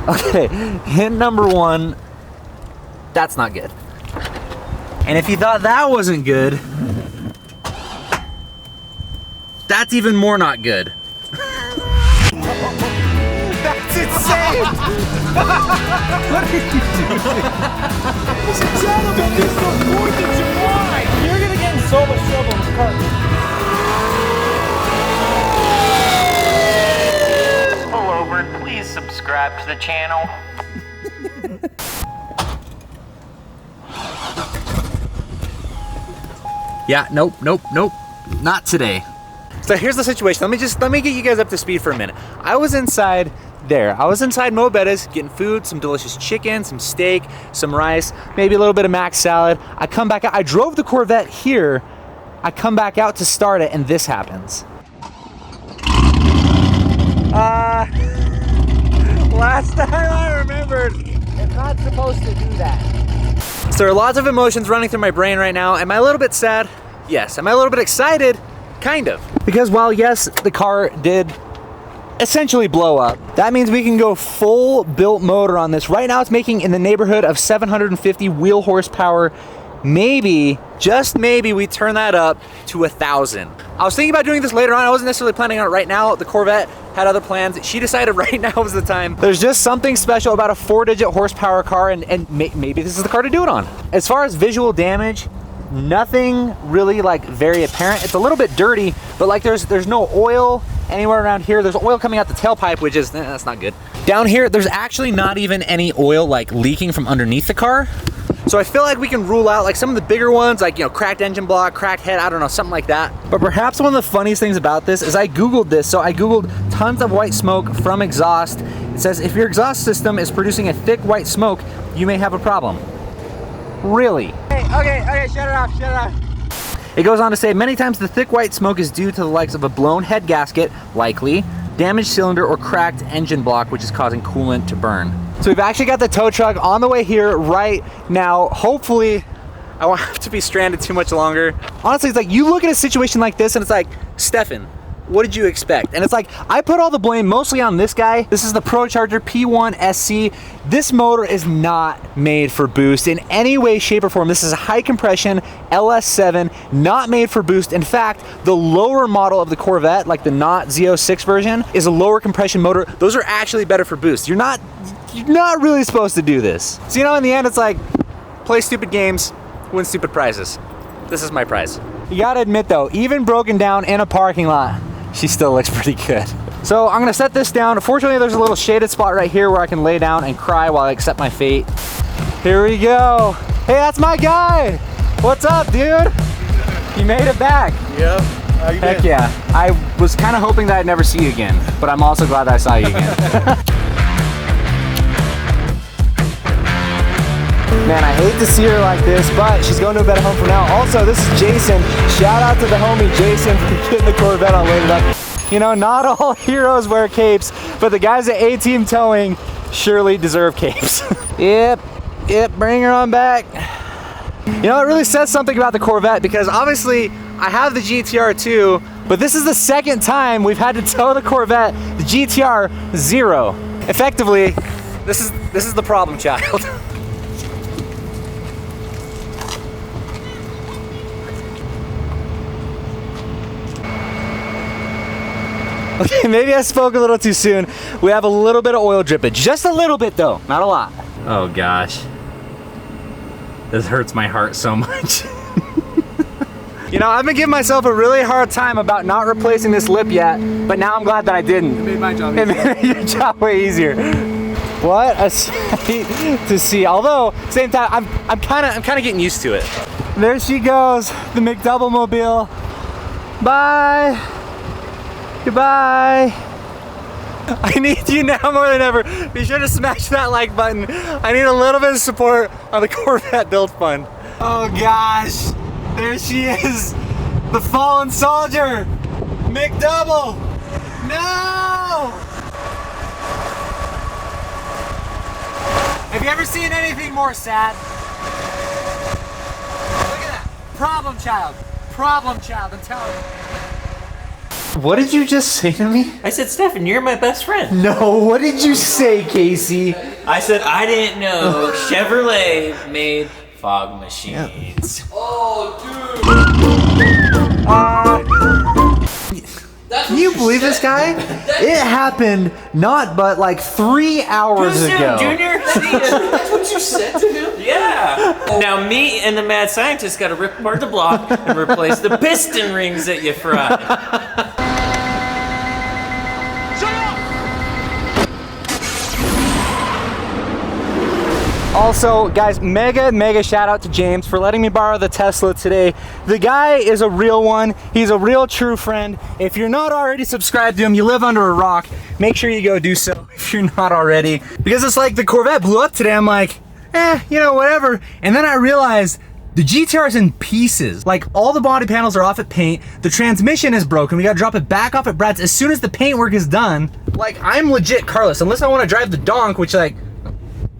Okay, hint number one, that's not good. And if you thought that wasn't good, that's even more not good. That's insane! What are you doing? Ladies and gentlemen, it's the 4th of July! You're gonna get in so much trouble in the car. Pull over and please subscribe to the channel. Yeah, nope, not today. So here's the situation. Let me get you guys up to speed for a minute. I was inside there. I was inside Mo Betta's getting food, some delicious chicken, some steak, some rice, maybe a little bit of mac salad. I come back out. I drove the Corvette here. I come back out to start it, and this happens. Last time I remembered, it's not supposed to do that. So there are lots of emotions running through my brain right now. Am I a little bit sad? Yes. Am I a little bit excited? Kind of. Because while yes, the car did essentially blow up, that means we can go full built motor on this. Right now it's making in the neighborhood of 750 wheel horsepower. Maybe, just maybe, we turn that up to 1,000. I was thinking about doing this later on. I wasn't necessarily planning on it right now. The Corvette had other plans. She decided right now was the time. There's just something special about a 4-digit horsepower car, and maybe this is the car to do it on. As far as visual damage, nothing really like very apparent. It's a little bit dirty, but like there's no oil anywhere around here. There's oil coming out the tailpipe, which is, that's not good. Down here, there's actually not even any oil like leaking from underneath the car. So I feel like we can rule out like some of the bigger ones, like, you know, cracked engine block, cracked head, I don't know, something like that. But perhaps one of the funniest things about this is I Googled this. So I Googled tons of white smoke from exhaust. It says if your exhaust system is producing a thick white smoke, you may have a problem. Really? Okay, shut it off. It goes on to say many times the thick white smoke is due to the likes of a blown head gasket, likely, damaged cylinder, or cracked engine block, which is causing coolant to burn. So we've actually got the tow truck on the way here right now. Hopefully, I won't have to be stranded too much longer. Honestly, it's like you look at a situation like this and it's like, Stefan, what did you expect? And it's like, I put all the blame mostly on this guy. This is the ProCharger P1 SC. This motor is not made for boost in any way, shape, or form. This is a high compression LS7, not made for boost. In fact, the lower model of the Corvette, like the not Z06 version, is a lower compression motor. Those are actually better for boost. You're not really supposed to do this. So, you know, in the end, it's like, play stupid games, win stupid prizes. This is my prize. You gotta admit though, even broken down in a parking lot, she still looks pretty good. So I'm gonna set this down. Fortunately, there's a little shaded spot right here where I can lay down and cry while I accept my fate. Here we go. Hey, that's my guy. What's up, dude? You made it back. Yep. How you Heck doing? yeah. I was kind of hoping that I'd never see you again, but I'm also glad that I saw you again. Man, I hate to see her like this, but she's going to a better home for now. Also, this is Jason. Shout out to the homie Jason for getting the Corvette all loaded up. You know, not all heroes wear capes, but the guys at A-Team Towing surely deserve capes. Yep, bring her on back. You know, it really says something about the Corvette because obviously I have the GTR too, but this is the second time we've had to tow the Corvette, the GTR 0. Effectively, this is the problem child. Okay, maybe I spoke a little too soon. We have a little bit of oil drippage. Just a little bit though, not a lot. Oh gosh. This hurts my heart so much. You know, I've been giving myself a really hard time about not replacing this lip yet, but now I'm glad that I didn't. It made my job easier. It made your job way easier. What a sight to see. Although, same time, I'm kind of getting used to it. There she goes, the McDouble mobile. Bye. Goodbye. I need you now more than ever. Be sure to smash that like button. I need a little bit of support on the Corvette Build Fund. Oh gosh, there she is, the fallen soldier, McDouble. No! Have you ever seen anything more sad? Look at that, problem child, I'm telling you. What did you just say to me? I said, Stefan, you're my best friend. No, what did you say, Casey? I said, I didn't know Chevrolet made fog machines. Can you believe this guy? It happened not but like 3 hours ago. Junior? That's what you said to him? Yeah. Now me and the mad scientist got to rip apart the block and replace the piston rings that you fried. Also, guys, mega shout out to James for letting me borrow the Tesla today. The guy is a real one. He's a real true friend. If you're not already subscribed to him, you live under a rock. Make sure you go do so if you're not already. Because it's like the Corvette blew up today. I'm like, you know, whatever. And then I realized the GTR is in pieces. Like all the body panels are off at paint. The transmission is broken. We gotta drop it back off at Brad's as soon as the paint work is done. Like I'm legit carless, unless I wanna drive the donk, which like,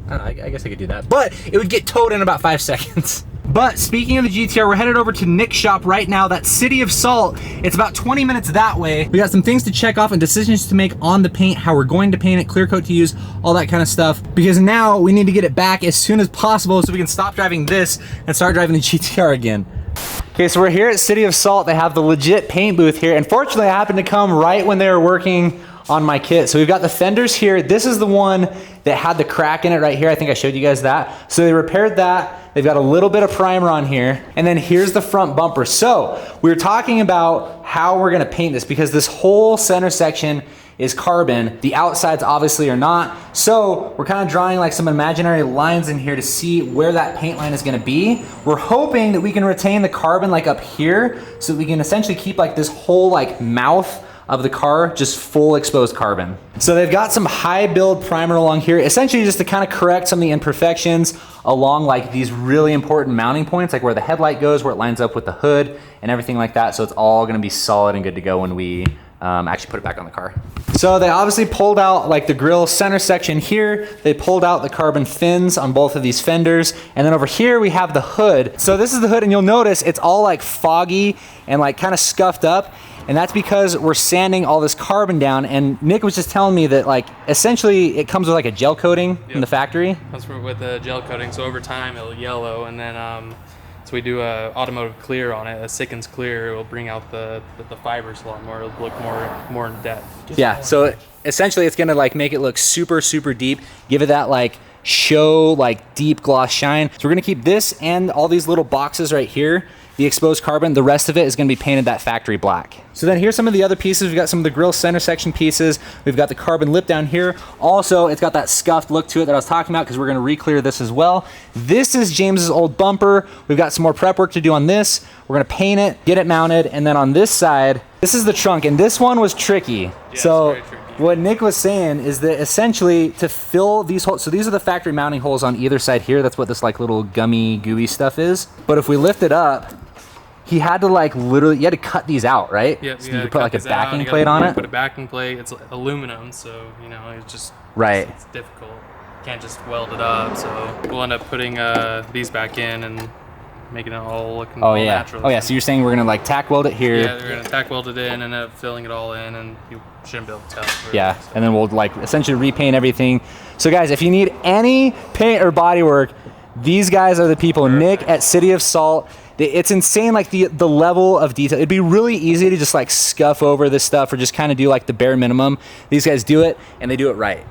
I don't know, I guess I could do that, but it would get towed in about 5 seconds. But speaking of the GTR, we're headed over to Nick's shop right now. That's City of Salt. It's about 20 minutes that way. We got some things to check off and decisions to make on the paint, how we're going to paint it, clear coat to use, all that kind of stuff. Because now we need to get it back as soon as possible so we can stop driving this and start driving the GTR again. Okay, so we're here at City of Salt. They have the legit paint booth here. And fortunately, I happened to come right when they were working on my kit. So we've got the fenders here. This is the one that had the crack in it right here. I think I showed you guys that. So they repaired that. They've got a little bit of primer on here. And then here's the front bumper. So we were talking about how we're gonna paint this because this whole center section is carbon. The outsides obviously are not. So we're kind of drawing like some imaginary lines in here to see where that paint line is gonna be. We're hoping that we can retain the carbon like up here so that we can essentially keep like this whole like mouth of the car just full exposed carbon. So they've got some high build primer along here, essentially just to kind of correct some of the imperfections along like these really important mounting points, like where the headlight goes, where it lines up with the hood and everything like that. So it's all gonna be solid and good to go when we actually put it back on the car. So they obviously pulled out like the grille center section here. They pulled out the carbon fins on both of these fenders. And then over here we have the hood. So this is the hood and you'll notice it's all like foggy and like kind of scuffed up. And that's because we're sanding all this carbon down. And Nick was just telling me that like, essentially it comes with like a gel coating in the factory. That's with the gel coating, so over time it'll yellow, and then so we do a automotive clear on it, a Sikkens clear. It will bring out the fibers a lot more. It'll look more in depth. Yeah, so essentially it's gonna like make it look super deep, give it that like show like deep gloss shine. So we're gonna keep this and all these little boxes right here, the exposed carbon. The rest of it is gonna be painted that factory black. So then here's some of the other pieces. We've got some of the grille center section pieces. We've got the carbon lip down here. Also, it's got that scuffed look to it that I was talking about because we're gonna re-clear this as well. This is James's old bumper. We've got some more prep work to do on this. We're gonna paint it, get it mounted, and then on this side, this is the trunk, and this one was tricky. Yeah, so it's very tricky. what Nick was saying is that essentially to fill these holes, so these are the factory mounting holes on either side here. That's what this like little gummy gooey stuff is. But if we lift it up, he had to like literally, you had to cut these out, right? Yeah, so you could put like a backing plate on it. Put a backing plate. It's aluminum, so you know it's just Right. It's difficult. Can't just weld it up. So we'll end up putting these back in and making it all look all natural. Oh yeah, so you're saying we're gonna like tack weld it here. Yeah, we're gonna tack weld it in and end up filling it all in, and you shouldn't be able to tell. Yeah, and then we'll like essentially repaint everything. So guys, if you need any paint or body work, these guys are the people. Perfect. Nick at City of Salt. It's insane, like the level of detail. It'd be really easy to just like scuff over this stuff or just kind of do like the bare minimum. These guys do it and they do it right.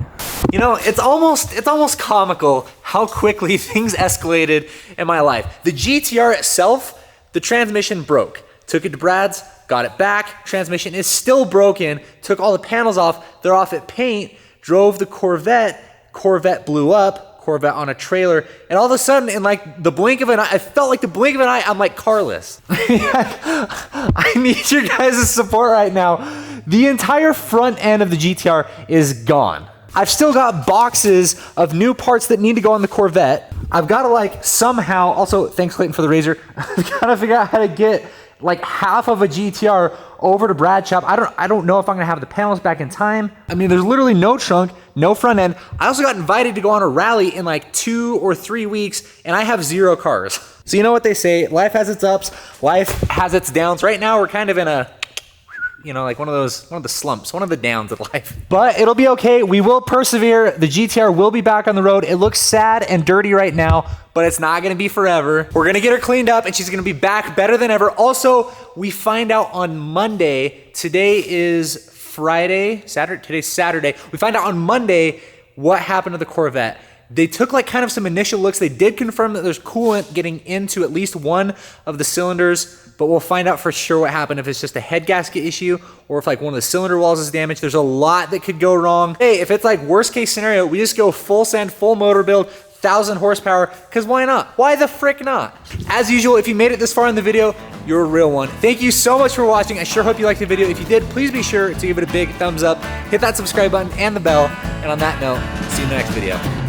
You know, it's almost comical how quickly things escalated in my life. The GTR itself, the transmission broke. Took it to Brad's, got it back. Transmission is still broken. Took all the panels off. They're off at paint. Drove the Corvette. Corvette blew up. Corvette on a trailer, and all of a sudden, in like the blink of an eye, I felt like the blink of an eye, I'm like carless. I need your guys' support right now. The entire front end of the GTR is gone. I've still got boxes of new parts that need to go on the Corvette. I've got to like somehow, also thanks Clayton for the razor, I've got to figure out how to get like half of a GTR over to Brad's shop. I don't know if I'm gonna have the panels back in time. I mean, there's literally no trunk, no front end. I also got invited to go on a rally in like 2 or 3 weeks, and I have 0 cars. So you know what they say, life has its ups, life has its downs. Right now we're kind of in a you know, like one of the slumps, one of the downs of life. But it'll be okay. We will persevere. The GTR will be back on the road. It looks sad and dirty right now, but it's not gonna be forever. We're gonna get her cleaned up and she's gonna be back better than ever. Also, we find out on Monday, today is Friday, Saturday, today's Saturday. We find out on Monday what happened to the Corvette. They took like kind of some initial looks. They did confirm that there's coolant getting into at least one of the cylinders, but we'll find out for sure what happened, if it's just a head gasket issue or if like one of the cylinder walls is damaged. There's a lot that could go wrong. Hey, if it's like worst case scenario, we just go full send, full motor build, 1,000 horsepower, because why not? Why the frick not? As usual, if you made it this far in the video, you're a real one. Thank you so much for watching. I sure hope you liked the video. If you did, please be sure to give it a big thumbs up, hit that subscribe button and the bell, and on that note, see you in the next video.